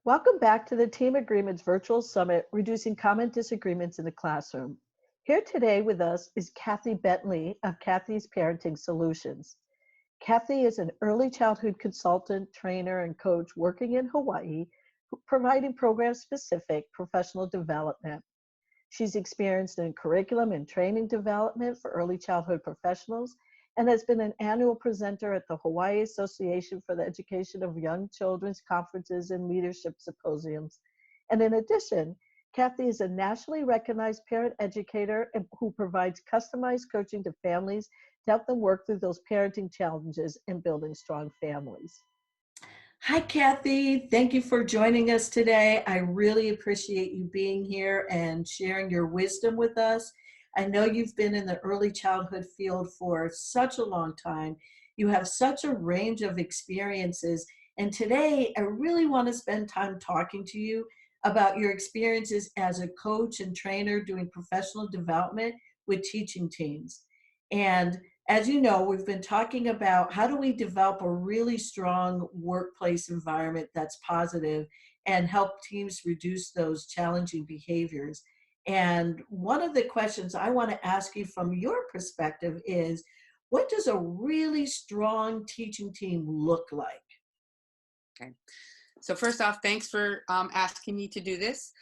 Welcome back to the Team Agreements Virtual Summit, Reducing Common Disagreements in the Classroom. Here today with us is Kathy Bentley of Kathy's Parenting Solutions. Kathy is an early childhood consultant, trainer, and coach working in Hawaii, providing program-specific professional development. She's experienced in curriculum and training development for early childhood professionals and has been an annual presenter at the Hawaii Association for the Education of Young Children's conferences and leadership symposiums. And in addition, Kathy is a nationally recognized parent educator who provides customized coaching to families to help them work through those parenting challenges and building strong families. Hi, Kathy. Thank you for joining us today. I really appreciate you being here and sharing your wisdom with us. I know you've been in the early childhood field for such a long time. You have such a range of experiences. And today, I really want to spend time talking to you about your experiences as a coach and trainer doing professional development with teaching teams. And as you know, we've been talking about how do we develop a really strong workplace environment that's positive and help teams reduce those challenging behaviors. And one of the questions I want to ask you from your perspective is, what does a really strong teaching team look like? Okay. So first off, thanks for asking me to do this.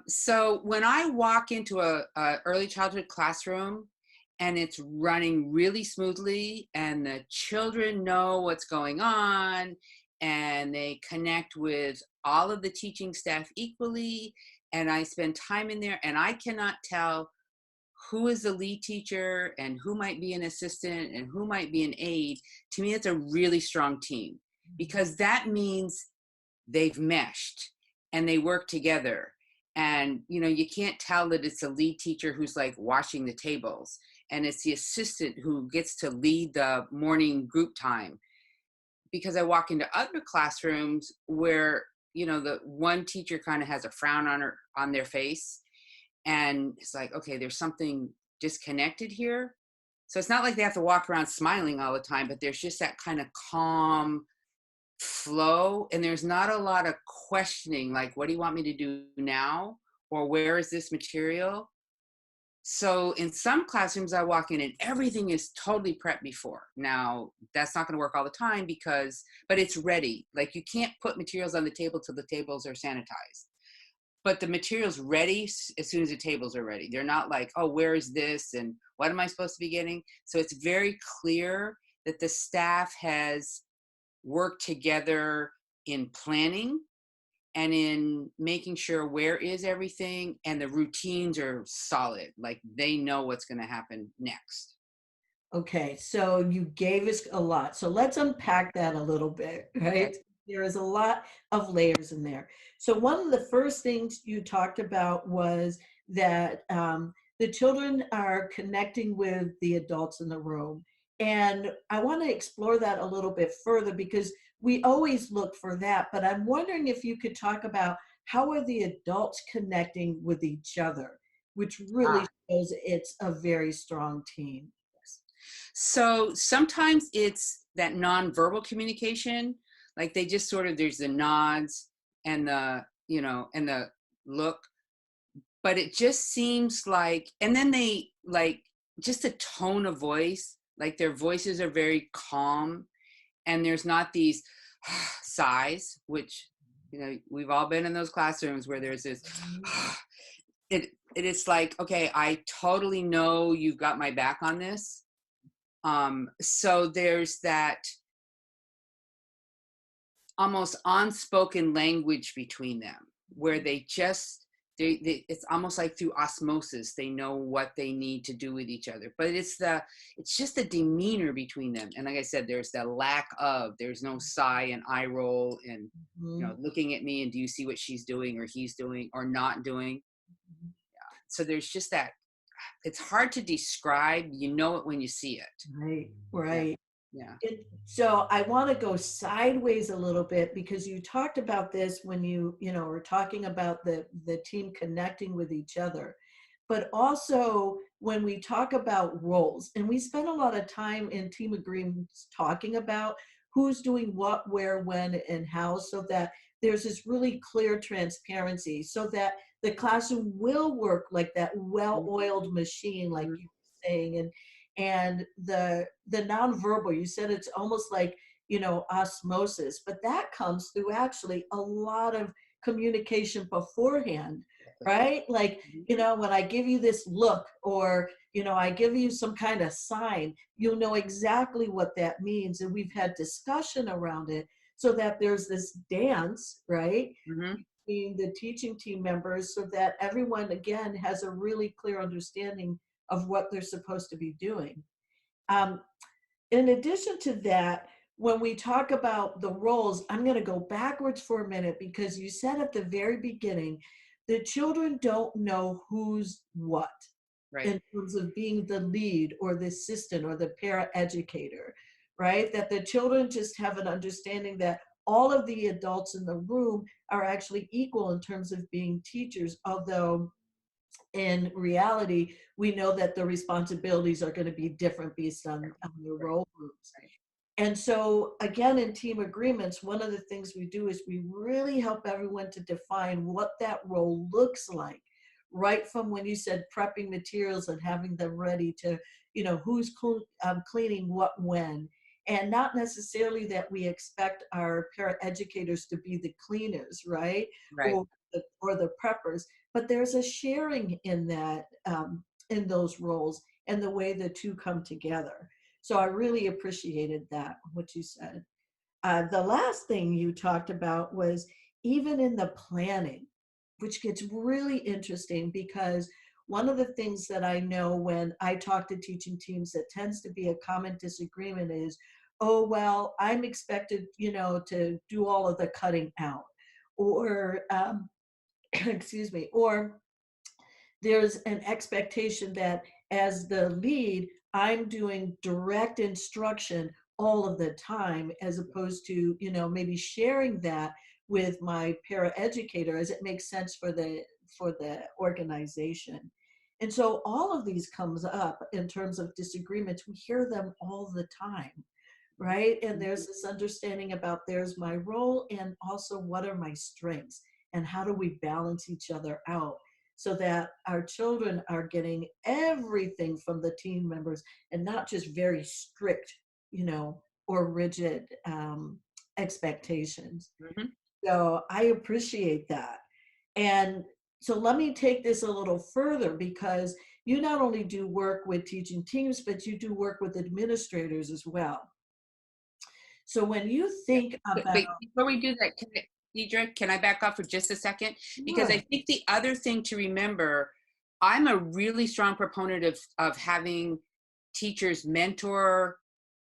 So when I walk into a early childhood classroom and it's running really smoothly and the children know what's going on and they connect with all of the teaching staff equally, and I spend time in there and I cannot tell who is the lead teacher and who might be an assistant and who might be an aide, to me it's a really strong team, because that means they've meshed and they work together. And you can't tell that it's a lead teacher who's like washing the tables and it's the assistant who gets to lead the morning group time. Because I walk into other classrooms where the one teacher kind of has a frown on their face, and it's like, okay, there's something disconnected here. So it's not like they have to walk around smiling all the time, but there's just that kind of calm flow, and there's not a lot of questioning, like, what do you want me to do now, or where is this material? So in some classrooms I walk in and everything is totally prepped before. Now that's not going to work all the time, but it's ready. Like, you can't put materials on the table till the tables are sanitized, but the material's ready as soon as the tables are ready. They're not like, oh, where is this and what am I supposed to be getting? So it's very clear that the staff has work together in planning and in making sure where is everything, and the routines are solid. Like, they know what's going to happen next. Okay, so you gave us a lot. So let's unpack that a little bit, right? Okay. There is a lot of layers in there. So one of the first things you talked about was that the children are connecting with the adults in the room. And I want to explore that a little bit further, because we always look for that. But I'm wondering if you could talk about how are the adults connecting with each other, which really Ah, shows it's a very strong team. yes. So sometimes it's that nonverbal communication, like they just sort of, there's the nods and the look, but it just seems like, and then they like just a tone of voice, like their voices are very calm, and there's not these sighs, which we've all been in those classrooms where there's this it is like, okay, I totally know you've got my back on this. So there's that almost unspoken language between them where they it's almost like through osmosis they know what they need to do with each other. But it's just the demeanor between them. And like I said, there's no sigh and eye roll and Mhm. looking at me and do you see what she's doing or he's doing or not doing. So there's just that, it's hard to describe, it when you see it. Right, Yeah. right. Yeah. So I want to go sideways a little bit, because you talked about this when were talking about the team connecting with each other, but also when we talk about roles, and we spend a lot of time in team agreements talking about who's doing what, where, when, and how, so that there's this really clear transparency so that the classroom will work like that well-oiled machine, like Mhm. you were saying. And the nonverbal, you said it's almost like, osmosis, but that comes through actually a lot of communication beforehand, right? Like, Mhm. when I give you this look, or I give you some kind of sign, you'll know exactly what that means. And we've had discussion around it so that there's this dance, right, Mhm. between the teaching team members so that everyone, again, has a really clear understanding of what they're supposed to be doing. Um, in addition to that, when we talk about the roles, I'm going to go backwards for a minute because you said at the very beginning, the children don't know who's what Right. in terms of being the lead or the assistant or the paraeducator, right? That the children just have an understanding that all of the adults in the room are actually equal in terms of being teachers, although in reality, we know that the responsibilities are going to be different based on the Right. role groups. Right. And so, again, in team agreements, one of the things we do is we really help everyone to define what that role looks like, right from when you said prepping materials and having them ready to, who's cleaning what when. And not necessarily that we expect our paraeducators to be the cleaners, right? Right. Or the preppers, but there's a sharing in that, in those roles and the way the two come together. So I really appreciated that, what you said. The last thing you talked about was even in the planning, which gets really interesting because one of the things that I know when I talk to teaching teams that tends to be a common disagreement is, oh, well, I'm expected, to do all of the cutting out. Or, excuse me, or there's an expectation that as the lead, I'm doing direct instruction all of the time, as opposed to, maybe sharing that with my paraeducator as it makes sense for the organization. And so all of these comes up in terms of disagreements. We hear them all the time, right? And Mhm. there's this understanding about there's my role and also what are my strengths and how do we balance each other out so that our children are getting everything from the team members and not just very strict, or rigid expectations. Mhm. So I appreciate that. And so let me take this a little further because you not only do work with teaching teams, but you do work with administrators as well. So when you think about, But before we do that, Deidre, can I back up for just a second? Because I sure, think the other thing to remember, I'm a really strong proponent of having teachers mentor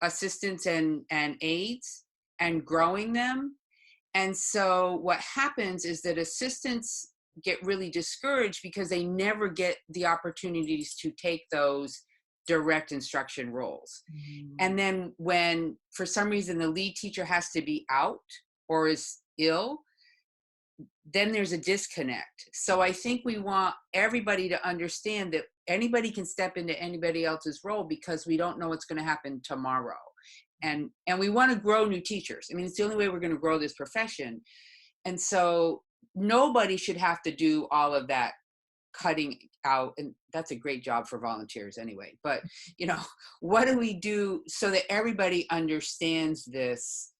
assistants and aides and growing them. And so what happens is that assistants get really discouraged because they never get the opportunities to take those direct instruction roles. mm, And then when for some reason the lead teacher has to be out or is ill, then there's a disconnect. So I think we want everybody to understand that anybody can step into anybody else's role because we don't know what's going to happen tomorrow. And we want to grow new teachers. I mean, it's the only way we're going to grow this profession. And so nobody should have to do all of that cutting out, and that's a great job for volunteers anyway, but you know, what do we do so that everybody understands this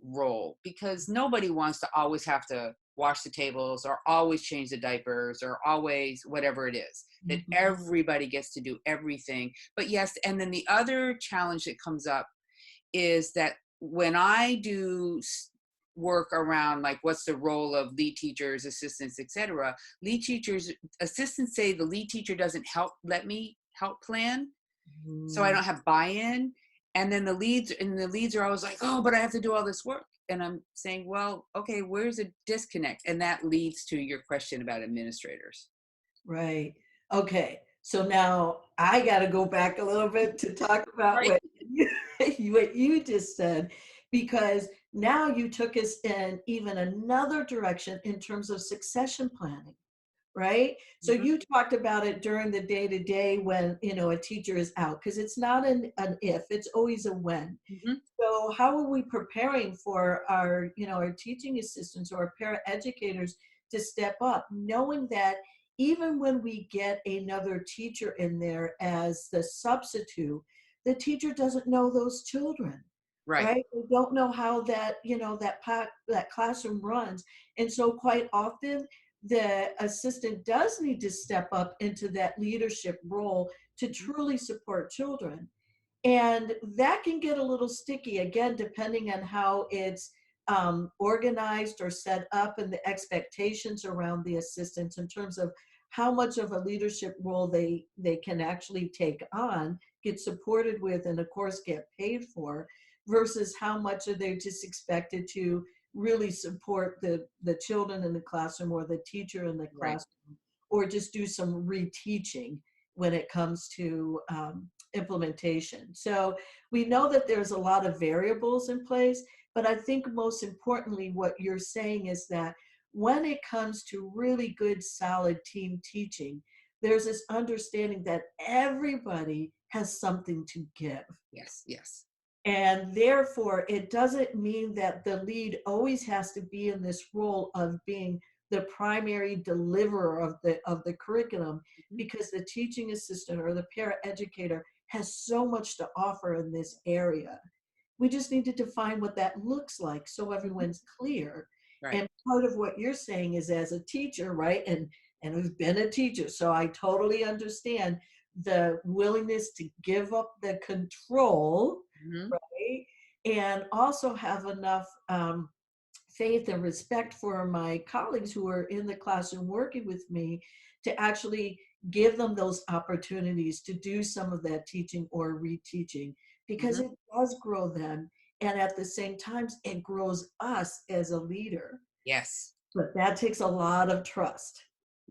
role? Because nobody wants to always have to wash the tables or always change the diapers or always whatever it is, that mhm, everybody gets to do everything. But yes, and then the other challenge that comes up is that when I do work around like what's the role of lead teachers, assistants, etc., lead teachers, assistants say the lead teacher doesn't let me help plan, so I mm, don't have buy-in. And then the leads are always like, oh, but I have to do all this work. And I'm saying, well, okay, where's a disconnect? And that leads to your question about administrators. right. Okay. So now I got to go back a little bit to talk about Right. what you just said, because now you took us in even another direction in terms of succession planning, right? So Mhm. you talked about it during the day to day when, a teacher is out, because it's not an if, it's always a when. Mhm. So how are we preparing for our teaching assistants or our paraeducators to step up, knowing that even when we get another teacher in there as the substitute, the teacher doesn't know those children, Right. right? They don't know how that classroom runs. And so quite often the assistant does need to step up into that leadership role to Mhm. truly support children. And that can get a little sticky, again, depending on how it's organized or set up and the expectations around the assistants in terms of how much of a leadership role they can actually take on, get supported with, and of course get paid for, versus how much are they just expected to really support the children in the classroom or the teacher in the Right. classroom, or just do some reteaching when it comes to implementation. So we know that there's a lot of variables in place, but I think most importantly, what you're saying is that when it comes to really good, solid team teaching, there's this understanding that everybody has something to give. Yes. Yes. And therefore, it doesn't mean that the lead always has to be in this role of being the primary deliverer of the curriculum, Mhm. because the teaching assistant or the paraeducator has so much to offer in this area. We just need to define what that looks like so Mhm. everyone's clear. Right. And part of what you're saying is, as a teacher, right? And who's been a teacher, so I totally understand the willingness to give up the control, Mhm. right? And also have enough faith and respect for my colleagues who are in the classroom working with me to actually give them those opportunities to do some of that teaching or reteaching, because Mhm. it does grow them. And at the same time, it grows us as a leader. Yes. But that takes a lot of trust.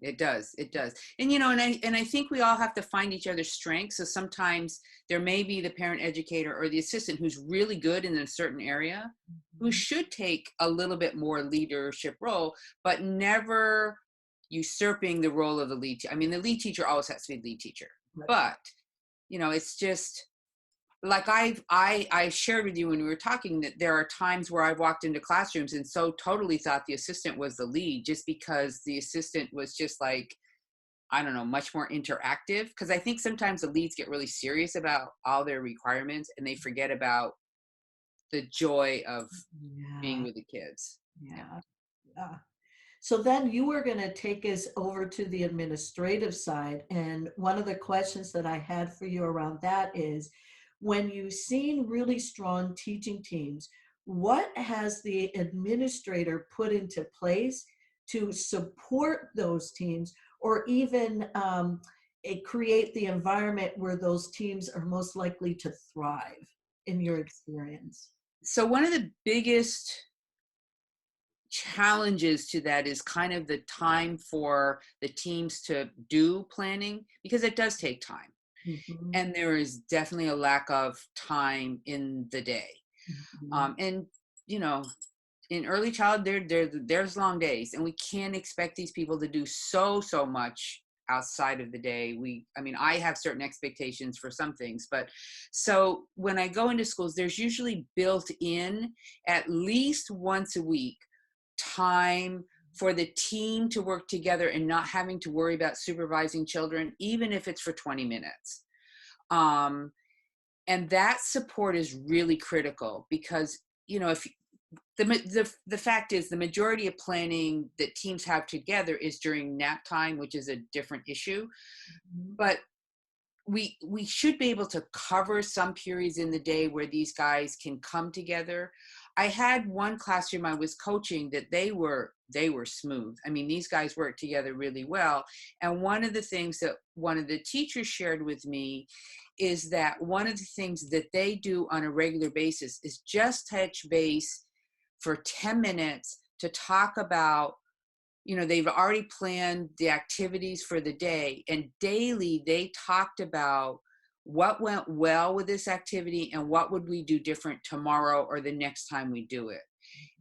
It does. It does. And and I think we all have to find each other's strengths. So sometimes there may be the parent educator or the assistant who's really good in a certain area, who Mhm. should take a little bit more leadership role, but never usurping the role of the lead. I mean, the lead teacher always has to be the lead teacher, Right. but it's just like I shared with you when we were talking that there are times where I've walked into classrooms and so totally thought the assistant was the lead, just because the assistant was just like, I don't know, much more interactive. Because I think sometimes the leads get really serious about all their requirements and they forget about the joy of being Yeah, with the kids. Yeah. yeah, yeah. So then you were going to take us over to the administrative side. And one of the questions that I had for you around that is, when you've seen really strong teaching teams, what has the administrator put into place to support those teams, or even create the environment where those teams are most likely to thrive in your experience? So one of the biggest challenges to that is kind of the time for the teams to do planning, because it does take time. Mhm, And there is definitely a lack of time in the day. mhm. And you know, in early child, there's long days, and we can't expect these people to do so much outside of the day. I mean, I have certain expectations for some things, but so when I go into schools, there's usually built in at least once a week time for the team to work together and not having to worry about supervising children, even if it's for 20 minutes. Um, and that support is really critical, because if the fact is, the majority of planning that teams have together is during nap time, which is a different issue. Mhm. But we should be able to cover some periods in the day where these guys can come together. I had one classroom I was coaching that they were smooth. I mean, these guys work together really well. And one of the things that one of the teachers shared with me is that one of the things that they do on a regular basis is just touch base for 10 minutes to talk about, they've already planned the activities for the day, and daily they talked about what went well with this activity and what would we do different tomorrow or the next time we do it.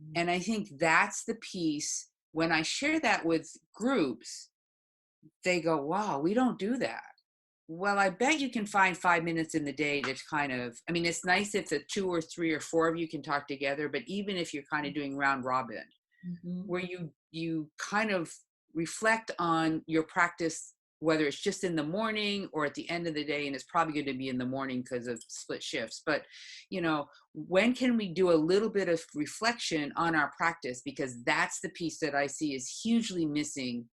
Mhm. And I think that's the piece when I share that with groups. they go, wow, we don't do that. Well, I bet you can find 5 minutes in the day to kind of, I mean, it's nice if the two or three or four of you can talk together, but even if you're kind of doing round robin, Mhm. where you kind of reflect on your practice, whether it's just in the morning or at the end of the day, and it's probably going to be in the morning because of split shifts. But when can we do a little bit of reflection on our practice, because that's the piece that I see is hugely missing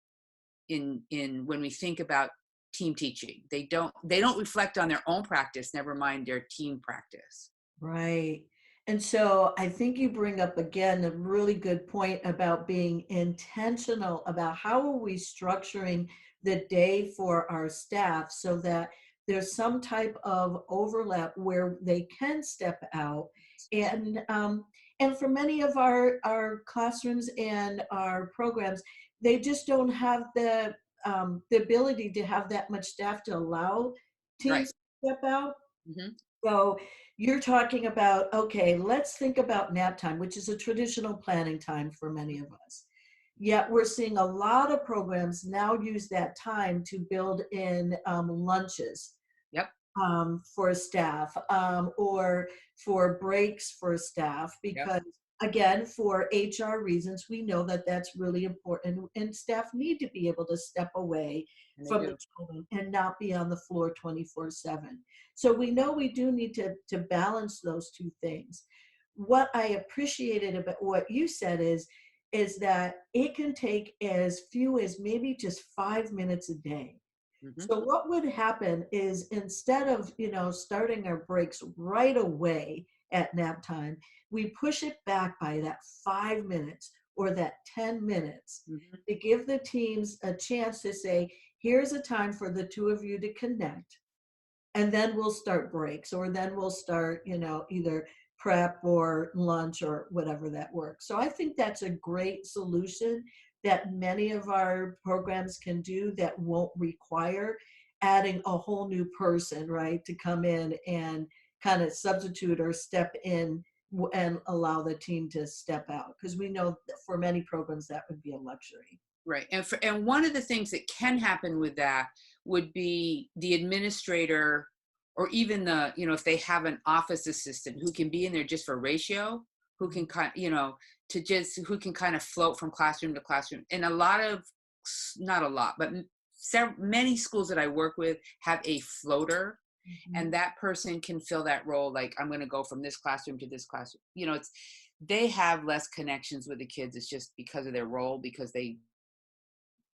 in when we think about team teaching. They don't reflect on their own practice, never mind their team practice. Right. And so I think you bring up again a really good point about being intentional about how are we structuring the day for our staff so that there's some type of overlap where they can step out. And for many of our classrooms and our programs, they just don't have the ability to have that much staff to allow Right. teams to step out. Hmm. So you're talking about, okay, let's think about nap time, which is a traditional planning time for many of us. Yet we're seeing a lot of programs now use that time to build in lunches Yep. for staff, or for breaks for staff, Yep. because again, for HR reasons, we know that that's really important, and staff need to be able to step away And they from the do. children and not be on the floor 24/7. So we know we do need to balance those two things. What I appreciated about what you said is that it can take as few as maybe just 5 minutes a day. Hmm. So what would happen is, instead of, starting our breaks right away at nap time, we push it back by that 5 minutes or that 10 minutes Hmm. to give the teams a chance to say, here's a time for the two of you to connect, and then we'll start breaks, or then we'll start, either prep or lunch or whatever that works. So I think that's a great solution that many of our programs can do that won't require adding a whole new person, right, to come in and kind of substitute or step in and allow the team to step out, because we know that for many programs that would be a luxury. Right. And one of the things that can happen with that would be the administrator, or even if they have an office assistant who can be in there just for ratio, who can who can kind of float from classroom to classroom. And a lot of, not a lot, but many schools that I work with have a floater, and Mhm. that person can fill that role. Like, I'm going to go from this classroom to this classroom. They have less connections with the kids. It's just because of their role, because they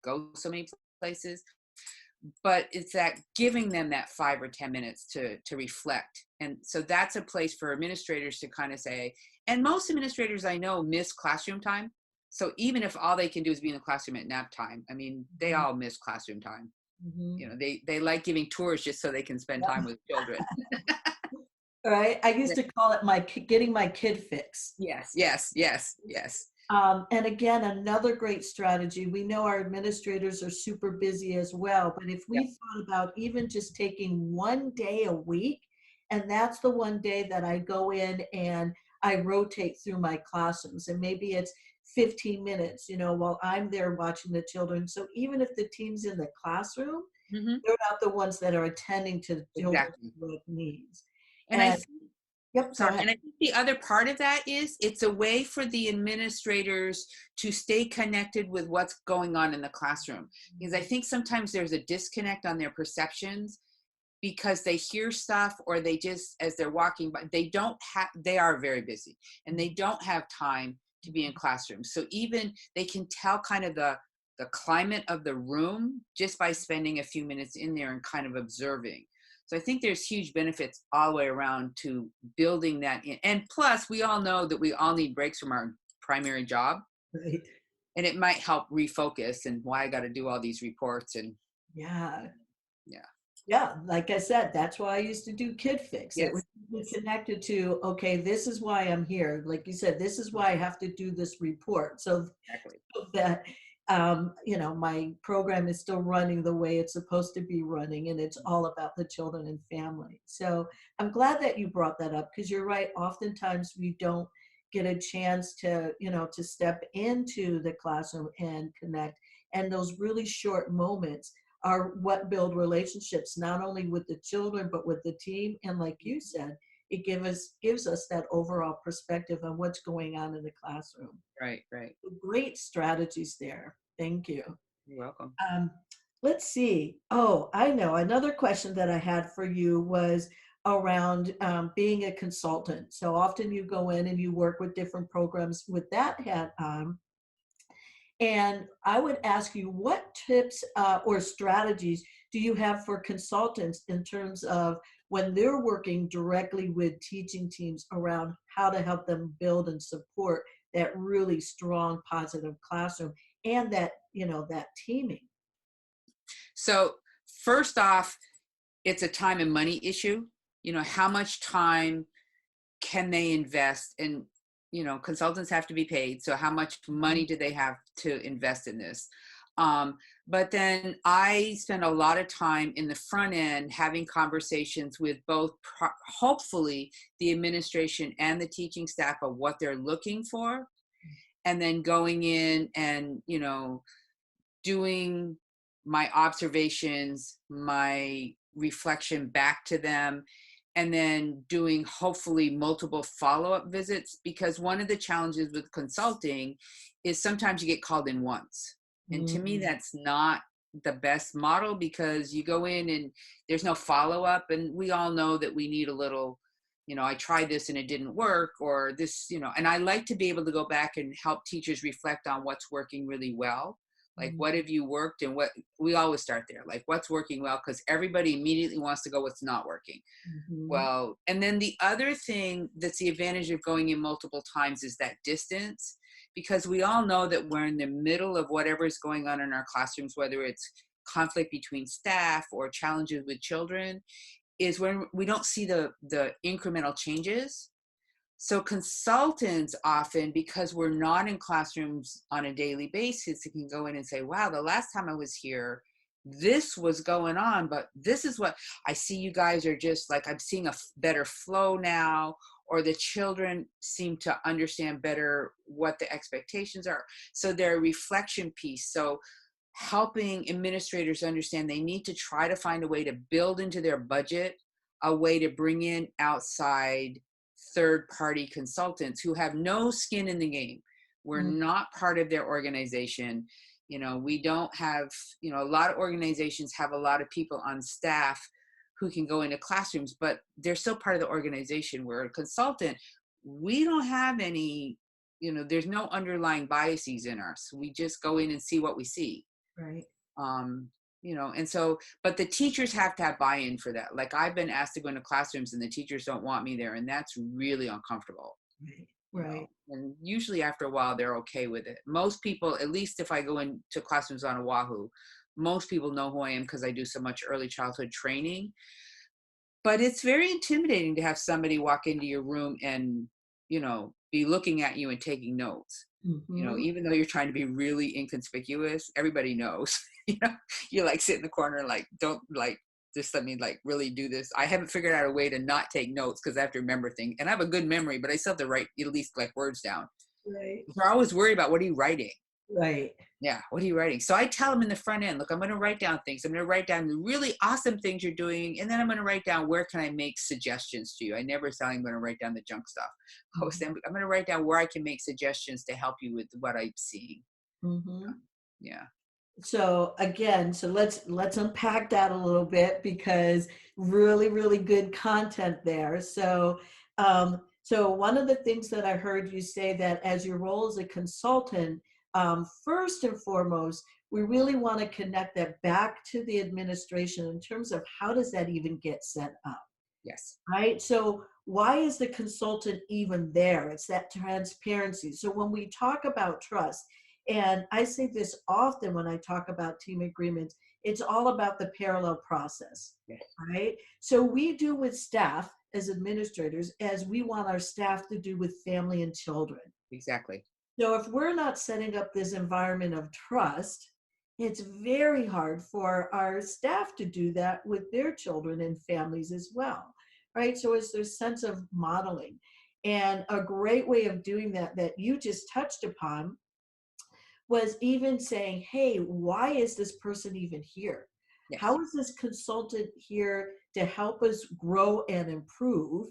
go so many places. But it's that giving them that 5 or 10 minutes to reflect. And so that's a place for administrators to kind of say, and most administrators I know miss classroom time. So even if all they can do is be in the classroom at nap time, I mean, they Mhm. all miss classroom time. Mhm. They like giving tours just so they can spend time with children. All right. I used to call it getting my kid fix. Yes, yes, yes, yes. And again, another great strategy. We know our administrators are super busy as well, but if Yep. we thought about even just taking one day a week, and that's the one day that I go in and I rotate through my classrooms, and maybe it's 15 minutes, while I'm there watching the children. So even if the team's in the classroom, Hmm. they're not the ones that are attending to the children's Exactly. needs. And I And think yep, go Sorry, ahead. and I think the other part of that is it's a way for the administrators to stay connected with what's going on in the classroom. Because I think sometimes there's a disconnect on their perceptions, because they hear stuff, or they just, as they're walking by, they are very busy and they don't have time to be in classrooms. So even they can tell kind of the climate of the room just by spending a few minutes in there and kind of observing. So I think there's huge benefits all the way around to building that in. And plus, we all know that we all need breaks from our primary job, Right. and it might help refocus and why I got to do all these reports. And Yeah. yeah. Yeah, like I said, that's why I used to do Kid Fix. It was Yes. Yes. connected to, okay, this is why I'm here. Like you said, this is why I have to do this report. So Exactly. that, my program is still running the way it's supposed to be running, and it's all about the children and family. So I'm glad that you brought that up, because you're right. Oftentimes we don't get a chance to step into the classroom and connect And those really short moments are what build relationships, not only with the children, but with the team. And like you said, it gives us that overall perspective on what's going on in the classroom. Right, right. Great strategies there. Thank you. You're welcome. Um, let's see. Oh, I know. Another question that I had for you was around being a consultant. So often you go in and you work with different programs with that hat on. And I would ask you, what tips or strategies do you have for consultants in terms of when they're working directly with teaching teams around how to help them build and support that really strong, positive classroom and that, that teaming? So first off, it's a time and money issue. How much time can they invest? And consultants have to be paid, so how much money do they have to invest in this? But then I spend a lot of time in the front end having conversations with both hopefully the administration and the teaching staff of what they're looking for, and then going in and doing my observations, my reflection back to them, and then doing hopefully multiple follow-up visits, because one of the challenges with consulting is sometimes you get called in once. And to me, Mhm. that's not the best model, because you go in and there's no follow-up, and we all know that we need a little, I tried this and it didn't work, or this, and I like to be able to go back and help teachers reflect on what's working really well. Like, what have you worked, and what we always start there, like what's working well, because everybody immediately wants to go what's not working. Mhm. Well, and then the other thing that's the advantage of going in multiple times is that distance, because we all know that we're in the middle of whatever is going on in our classrooms, whether it's conflict between staff or challenges with children, is when we don't see the incremental changes. So consultants often, because we're not in classrooms on a daily basis, you can go in and say, wow, the last time I was here, this was going on, but this is what I see. You guys are just like, I'm seeing a better flow now, or the children seem to understand better what the expectations are. So they're a reflection piece. So helping administrators understand they need to try to find a way to build into their budget a way to bring in outside third party consultants who have no skin in the game. We're Mhm. not part of their organization. We don't have, a lot of organizations have a lot of people on staff who can go into classrooms, but they're still part of the organization. We're a consultant. We don't have any, there's no underlying biases in us. We just go in and see what we see. Right. um and so, but the teachers have to have buy-in for that. Like, I've been asked to go into classrooms and the teachers don't want me there, and that's really uncomfortable. Right. Right. And usually after a while they're okay with it. Most people, at least if I go into classrooms on Oahu, most people know who I am because I do so much early childhood training. But it's very intimidating to have somebody walk into your room and be looking at you and taking notes. Mhm. Even though you're trying to be really inconspicuous, everybody knows. You like sit in the corner, like, don't, like, just let me, like, really do this. I haven't figured out a way to not take notes because I have to remember things, and I have a good memory, but I still have to write at least like words down. Right. They're always worried about, what are you writing? Right. Yeah, what are you writing? So I tell them in the front end, look, I'm going to write down things. I'm going to write down the really awesome things you're doing, and then I'm going to write down, where can I make suggestions to you? I never say I'm going to write down the junk stuff. Mhm. I'm going to write down where I can make suggestions to help you with what I'm seeing. Mhm. Yeah. So again, so let's unpack that a little bit because really, really good content there. So one of the things that I heard you say that as your role as a consultant, first and foremost, we really want to connect that back to the administration in terms of how does that even get set up, Yes. right? So why is the consultant even there? It's that transparency. So when we talk about trust, and I say this often when I talk about team agreements, it's all about the parallel process, Yes. right? So we do with staff as administrators as we want our staff to do with family and children. Exactly. So if we're not setting up this environment of trust, it's very hard for our staff to do that with their children and families as well, right? So it's this sense of modeling. And a great way of doing that that you just touched upon was even saying, hey, why is this person even here? Yes. How is this consultant here to help us grow and improve?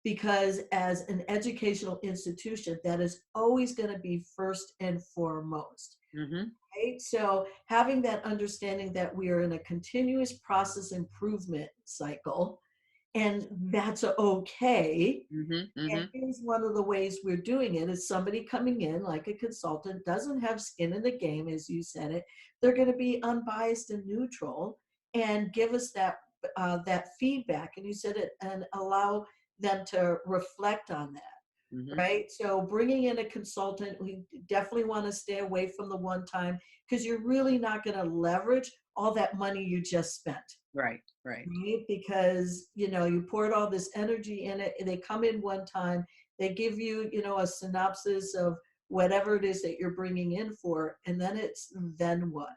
Because as an educational institution, that is always going to be first and foremost. Mm-hmm. Right? So having that understanding that we are in a continuous process improvement cycle, and that's okay. Mm-hmm. And Mm-hmm. here's one of the ways we're doing it is somebody coming in like a consultant doesn't have skin in the game, as you said it. They're going to be unbiased and neutral and give us that feedback. And you said it, and allow them to reflect on that. Mm-hmm. Right. So bringing in a consultant, we definitely want to stay away from the one time, because you're really not going to leverage all that money you just spent. Right. Right. Right? Because, you poured all this energy in it, and they come in one time, they give you, a synopsis of whatever it is that you're bringing in for, and then what?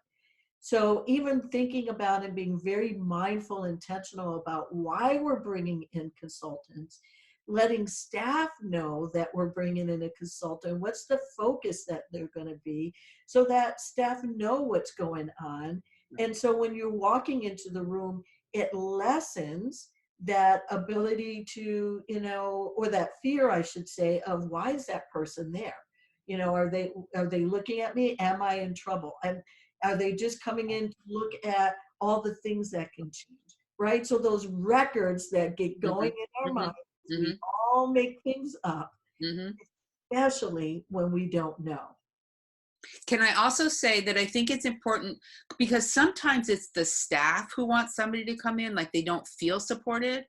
So even thinking about and being very mindful, intentional about why we're bringing in consultants, letting staff know that we're bringing in a consultant, what's the focus that they're going to be, so that staff know what's going on. And so when you're walking into the room, it lessens that ability to, or that fear, I should say, of why is that person there? Are they looking at me? Am I in trouble? And are they just coming in to look at all the things that can change, right? So those records that get Mm-hmm. going in our Mm-hmm. minds, Mm-hmm. we all make things up, Mm-hmm. especially when we don't know. Can I also say that I think it's important because sometimes it's the staff who want somebody to come in, like they don't feel supported.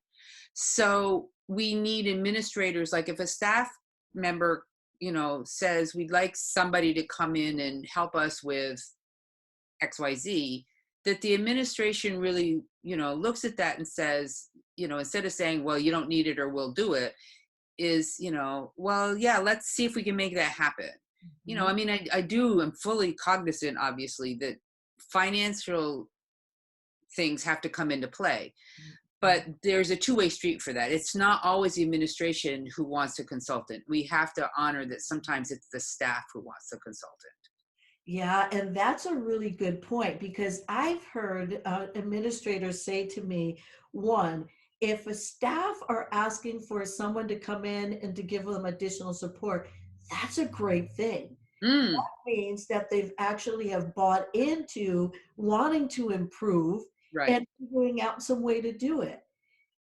So we need administrators, like if a staff member, says we'd like somebody to come in and help us with XYZ, that the administration really, looks at that and says, instead of saying, well, you don't need it or we'll do it, is, well, yeah, let's see if we can make that happen. I Mhm. mean, I'm fully cognizant, obviously, that financial things have to come into play, but there's a two-way street for that. It's not always the administration who wants a consultant. We have to honor that sometimes it's the staff who wants the consultant. Yeah, and that's a really good point, because I've heard administrators say to me, one, if a staff are asking for someone to come in and to give them additional support, that's a great thing. Mm, Means that they've actually have bought into wanting to improve right. and figuring out some way to do it.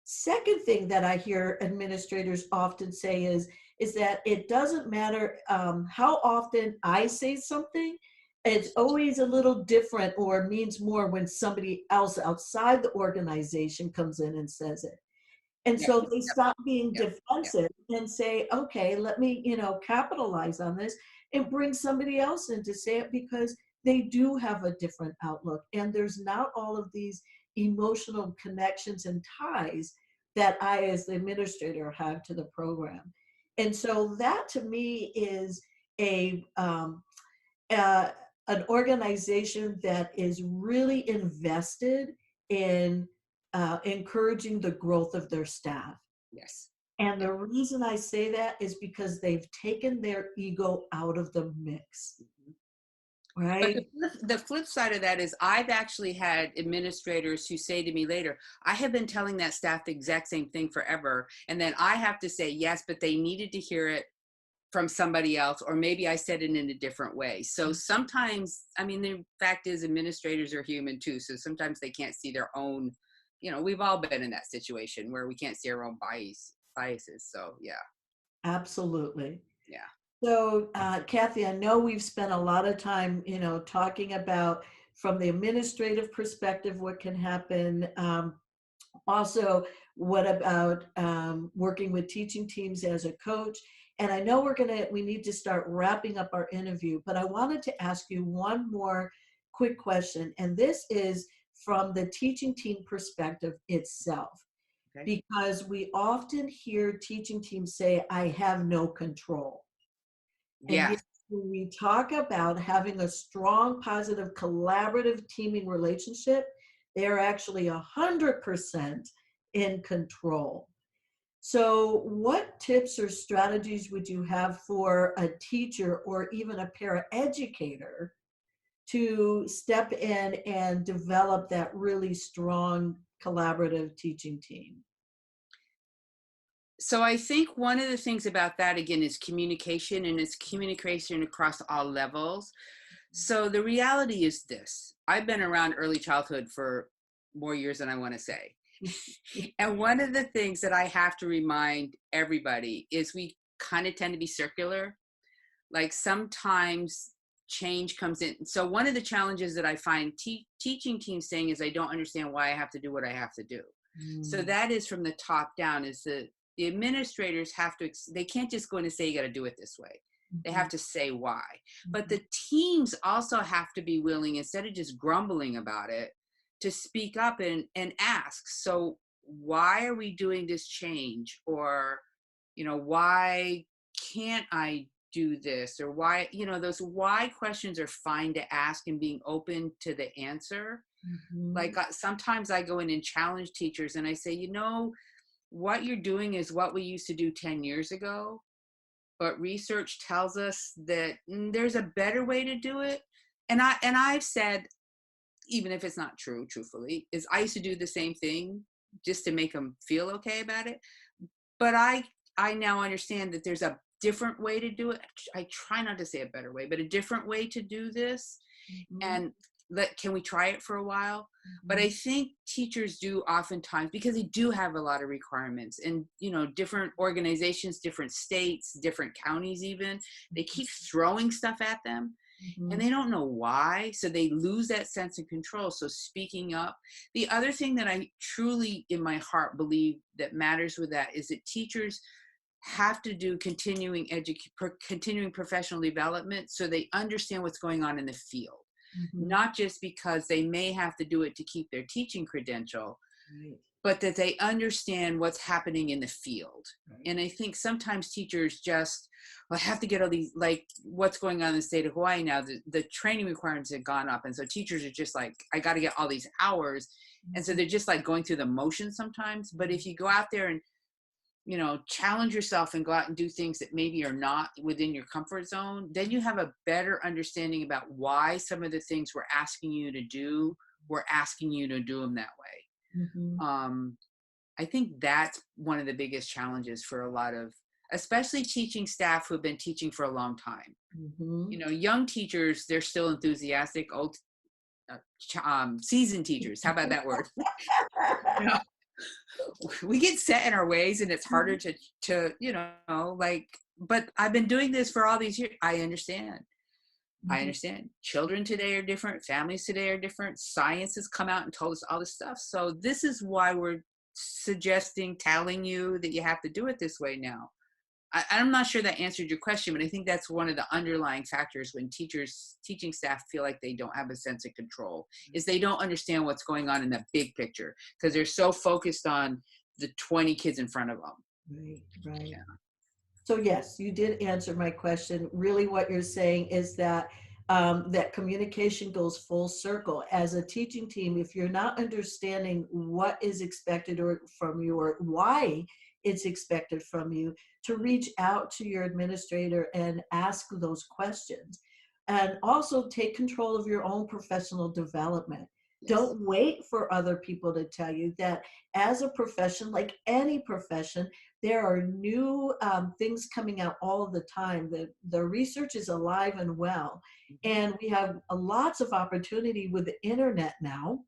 Second thing that I hear administrators often say is that it doesn't matter how often I say something. It's always a little different or means more when somebody else outside the organization comes in and says it. And Yep. so they Yep. stop being Yep. Yep. defensive and say, okay, let me, capitalize on this and bring somebody else in to say it, because they do have a different outlook. And there's not all of these emotional connections and ties that I, as the administrator, have to the program. And so that to me is a, uh, an organization that is really invested in encouraging the growth of their staff. Yes. And the reason I say that is because they've taken their ego out of the mix, But right? the flip side of that is I've actually had administrators who say to me later, I have been telling that staff the exact same thing forever. And then I have to say, yes, but they needed to hear it from somebody else, or maybe I said it in a different way. So sometimes, I mean, the fact is administrators are human too. So sometimes they can't see their own, we've all been in that situation where we can't see our own biases. So yeah, Absolutely. yeah. So, Kathy, I know we've spent a lot of time, talking about from the administrative perspective what can happen. Also, what about working with teaching teams as a coach? And I know we need to start wrapping up our interview, but I wanted to ask you one more quick question. And this is from the teaching team perspective itself, Okay. because we often hear teaching teams say, I have no control. And yet, Yes. when we talk about having a strong, positive, collaborative teaming relationship, they're actually 100% in control. So what tips or strategies would you have for a teacher or even a paraeducator to step in and develop that really strong collaborative teaching team? So I think one of the things about that again is communication, and it's communication across all levels. So the reality is this: I've been around early childhood for more years than I want to say. And one of the things that I have to remind everybody is we kind of tend to be circular. Like sometimes change comes in. So one of the challenges that I find teaching teams saying is I don't understand why I have to do what I have to do. So Mm, that is from the top down, is the administrators have to, they can't just go in and say, you got to do it this way. They mhm, have to say why. But mhm, the teams also have to be willing, instead of just grumbling about it, to speak up and ask. So why are we doing this change? Or, why can't I do this? Or why, those why questions are fine to ask, and being open to the answer. mhm, Like sometimes I go in and challenge teachers and I say, what you're doing is what we used to do 10 years ago, but research tells us that there's a better way to do it. And I've said, even if it's not true, truthfully, is I used to do the same thing just to make them feel okay about it. But I now understand that there's a different way to do it. I try not to say a better way, but a different way to do this. mhm, And can we try it for a while? But mhm, I think teachers do oftentimes, because they do have a lot of requirements, and different organizations, different states, different counties, even they keep throwing stuff at them, and mhm, they don't know why, so they lose that sense of control. So speaking up. The other thing that I truly in my heart believe that matters with that is that teachers have to do continuing professional development, so they understand what's going on in the field, mhm. not just because they may have to do it to keep their teaching credential, Right, but that they understand what's happening in the field. right. And I think sometimes teachers just, well, I have to get all these, like what's going on in the state of Hawaii now, the training requirements have gone up. And so teachers are just like, I got to get all these hours. And so Mhm, they're just like going through the motions sometimes. But if you go out there and, challenge yourself and go out and do things that maybe are not within your comfort zone, then you have a better understanding about why some of the things we're asking you to do them that way. mhm, I think that's one of the biggest challenges for a lot of, especially teaching staff who've been teaching for a long time. mhm. Young teachers, they're still enthusiastic. Old, seasoned teachers, how about that word? Yeah, we get set in our ways, and it's harder to like. But I've been doing this for all these years. I understand. I Mhm. understand. Children today are different. Families today are different. Science has come out and told us all this stuff. So this is why we're telling you that you have to do it this way now. I'm not sure that answered your question, but I think that's one of the underlying factors when teaching staff feel like they don't have a sense of control, is they don't understand what's going on in the big picture because they're so focused on the 20 kids in front of them. Right, right. Yeah. So yes, you did answer my question. Really, what you're saying is that that communication goes full circle. As a teaching team, if you're not understanding what is expected or from you or why it's expected from you, to reach out to your administrator and ask those questions. And also take control of your own professional development. Yes. Don't wait for other people to tell you that as a profession, like any profession, there are new things coming out all of the time. The research is alive and well. Mhm. And we have lots of opportunity with the internet now,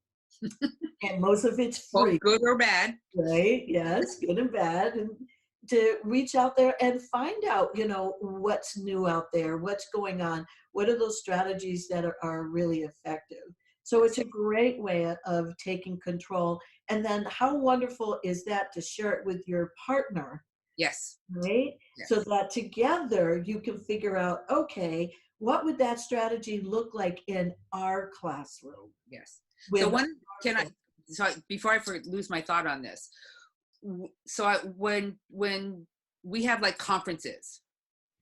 and most of it's free, Both good or bad. right? Yes, good and bad. And to reach out there and find out, what's new out there, what's going on, what are those strategies that are really effective. So it's Yes. a great way of taking control. And then how wonderful is that to share it with your partner, Yes. right? So Yes. that together you can figure out, okay, what would that strategy look like in our classroom Yes. So with can I, our so before I lose my thought on this. So when we have like conferences,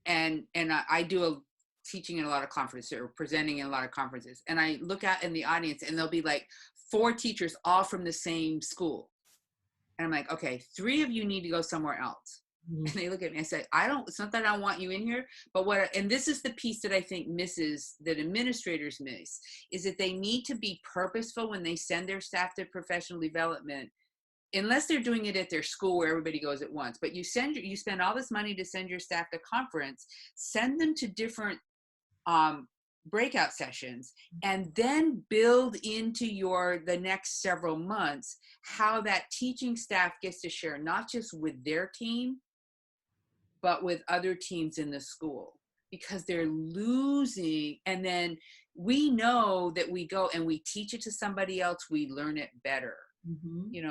and I do a teaching in a lot of conferences or presenting in a lot of conferences, and I look out in the audience and there'll be like four teachers all from the same school. And I'm like, okay, 3 of you need to go somewhere else. And they look at me, I say, it's not that I don't want you in here, but and this is the piece that I think that administrators miss, is that they need to be purposeful when they send their staff to professional development, unless they're doing it at their school where everybody goes at once. But you spend all this money to send your staff to conference, send them to different breakout sessions, and then build into the next several months how that teaching staff gets to share, not just with their team, but with other teams in the school, because they're losing. And then we know that we go and we teach it to somebody else, we learn it better.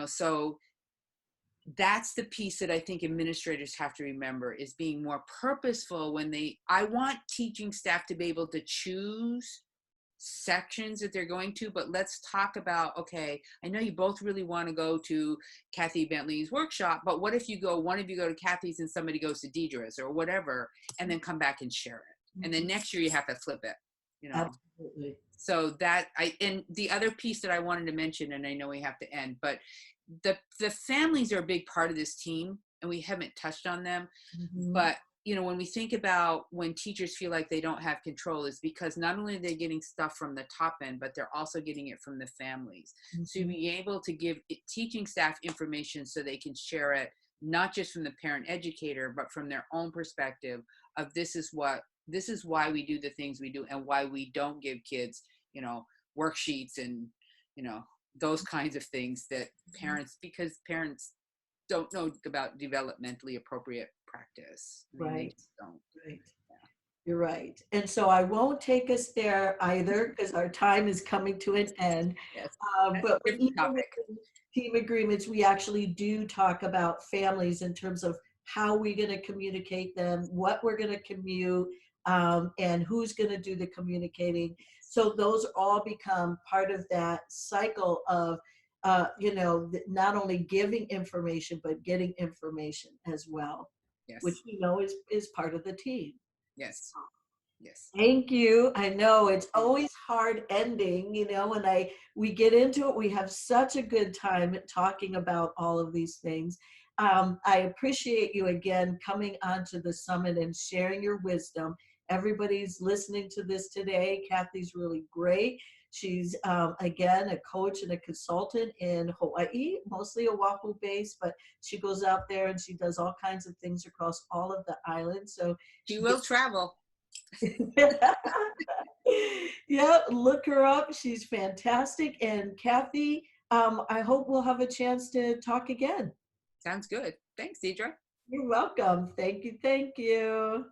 So that's the piece that I think administrators have to remember, is being more purposeful I want teaching staff to be able to choose sections that they're going to, but let's talk about, okay, I know you both really want to go to Kathy Bentley's workshop, but what if one of you go to Kathy's and somebody goes to Deidre's or whatever, and then come back and share it. And then next year you have to flip it, Absolutely. So and the other piece that I wanted to mention, and I know we have to end, but the families are a big part of this team, and we haven't touched on them. But when we think about when teachers feel like they don't have control, is because not only are they getting stuff from the top end, but they're also getting it from the families. So being able to give teaching staff information so they can share it, not just from the parent educator, but from their own perspective of this is why we do the things we do, and why we don't give kids, worksheets and, those kinds of things that because parents don't know about developmentally appropriate practice. Right. Don't. Right. Yeah. You're right. And so I won't take us there either, because our time is coming to an end. Yes. But even topic. with team agreements, we actually do talk about families in terms of how we're going to communicate them, what we're going to commute, and who's going to do the communicating. So those all become part of that cycle of not only giving information, but getting information as well. Yes. Which we know is part of the team. Yes. Yes. Thank you. I know it's always hard ending, when we get into it, we have such a good time talking about all of these things. I appreciate you again coming onto the summit and sharing your wisdom. Everybody's listening to this today. Kathy's really great. She's, again, a coach and a consultant in Hawaii, mostly Oahu based, but she goes out there and she does all kinds of things across all of the islands. So she will travel. Yeah, look her up. She's fantastic. And Kathy, I hope we'll have a chance to talk again. Sounds good. Thanks, Deidre. You're welcome. Thank you. Thank you.